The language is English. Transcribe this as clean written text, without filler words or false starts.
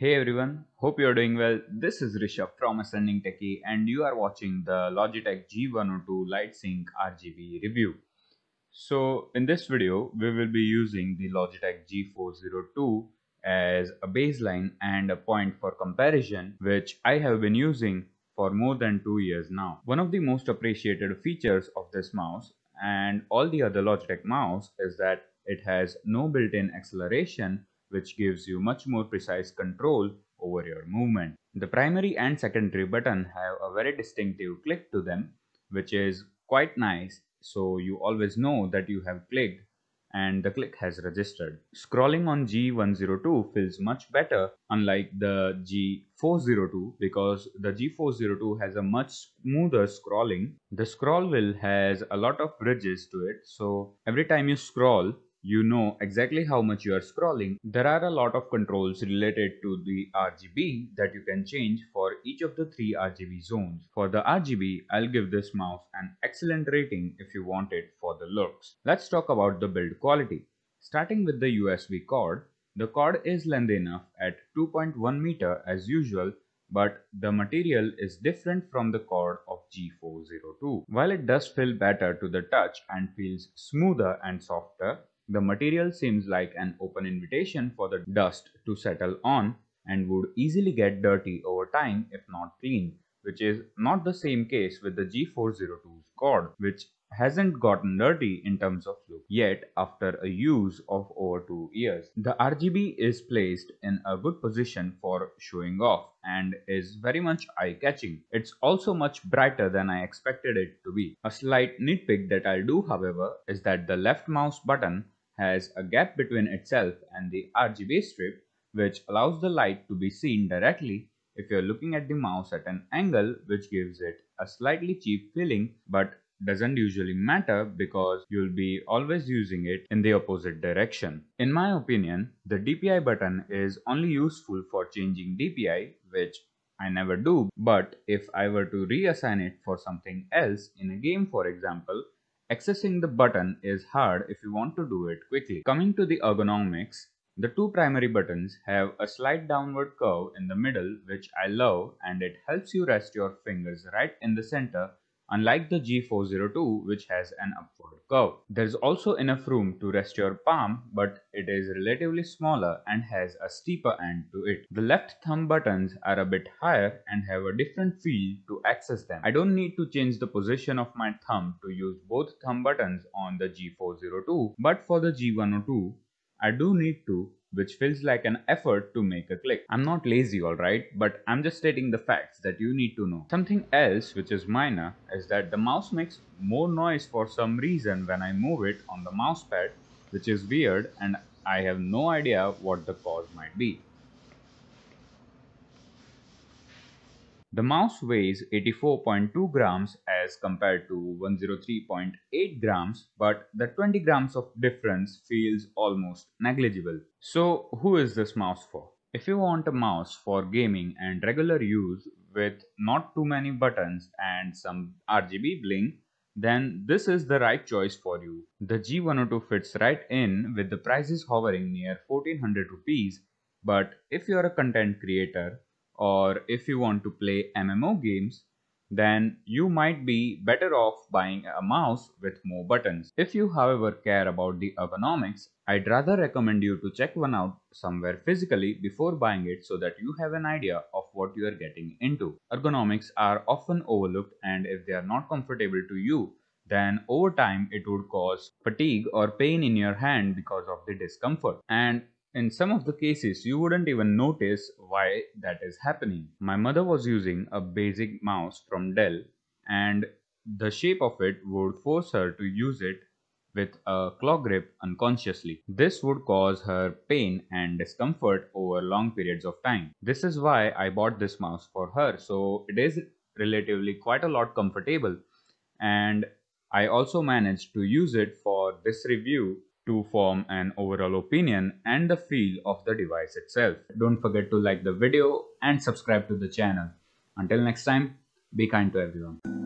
Hey everyone, hope you're doing well. This is Rishabh from Ascending Techie and you are watching the Logitech G102 Lightsync RGB review. So in this video, we will be using the Logitech G402 as a baseline and a point for comparison, which I have been using for more than 2 years now. One of the most appreciated features of this mouse and all the other Logitech mouse is that it has no built-in acceleration, which gives you much more precise control over your movement. The primary and secondary button have a very distinctive click to them, which is quite nice, so you always know that you have clicked and the click has registered. Scrolling on G102 feels much better, unlike the G402, because the G402 has a much smoother scrolling. The scroll wheel has a lot of ridges to it, so every time you scroll, you know exactly how much you are scrolling. There are a lot of controls related to the RGB that you can change for each of the 3 RGB zones. For the RGB, I'll give this mouse an excellent rating if you want it for the looks. Let's talk about the build quality. Starting with the USB cord, the cord is lengthy enough at 2.1 meter as usual, but the material is different from the cord of G402. While it does feel better to the touch and feels smoother and softer, the material seems like an open invitation for the dust to settle on and would easily get dirty over time if not cleaned, which is not the same case with the G402's cord, which hasn't gotten dirty in terms of look yet after a use of over 2 years. The RGB is placed in a good position for showing off and is very much eye-catching. It's also much brighter than I expected it to be. A slight nitpick that I'll do, however, is that the left mouse button has a gap between itself and the RGB strip, which allows the light to be seen directly if you're looking at the mouse at an angle, which gives it a slightly cheap feeling, but doesn't usually matter because you'll be always using it in the opposite direction. In my opinion, the DPI button is only useful for changing DPI, which I never do, but if I were to reassign it for something else in a game, for example, accessing the button is hard if you want to do it quickly. Coming to the ergonomics, the 2 primary buttons have a slight downward curve in the middle, which I love, and it helps you rest your fingers right in the center, unlike the G402, which has an upward curve. There's also enough room to rest your palm, but it is relatively smaller and has a steeper end to it. The left thumb buttons are a bit higher and have a different feel to access them. I don't need to change the position of my thumb to use both thumb buttons on the G402, but for the G102, I do need to, which feels like an effort to make a click. I'm not lazy, alright, but I'm just stating the facts that you need to know. Something else which is minor is that the mouse makes more noise for some reason when I move it on the mouse pad, which is weird and I have no idea what the cause might be. The mouse weighs 84.2 grams as compared to 103.8 grams, but the 20 grams of difference feels almost negligible. So who is this mouse for? If you want a mouse for gaming and regular use with not too many buttons and some RGB bling, then this is the right choice for you. The G102 fits right in with the prices hovering near 1400 rupees, but if you are a content creator, or if you want to play MMO games, then you might be better off buying a mouse with more buttons. If you, however, care about the ergonomics, I'd rather recommend you to check one out somewhere physically before buying it so that you have an idea of what you are getting into. Ergonomics are often overlooked, and if they are not comfortable to you, then over time it would cause fatigue or pain in your hand because of the discomfort. And in some of the cases, you wouldn't even notice why that is happening. My mother was using a basic mouse from Dell, and the shape of it would force her to use it with a claw grip unconsciously. This would cause her pain and discomfort over long periods of time. This is why I bought this mouse for her, so it is relatively quite a lot comfortable, and I also managed to use it for this review to form an overall opinion and the feel of the device itself. Don't forget to like the video and subscribe to the channel. Until next time, be kind to everyone.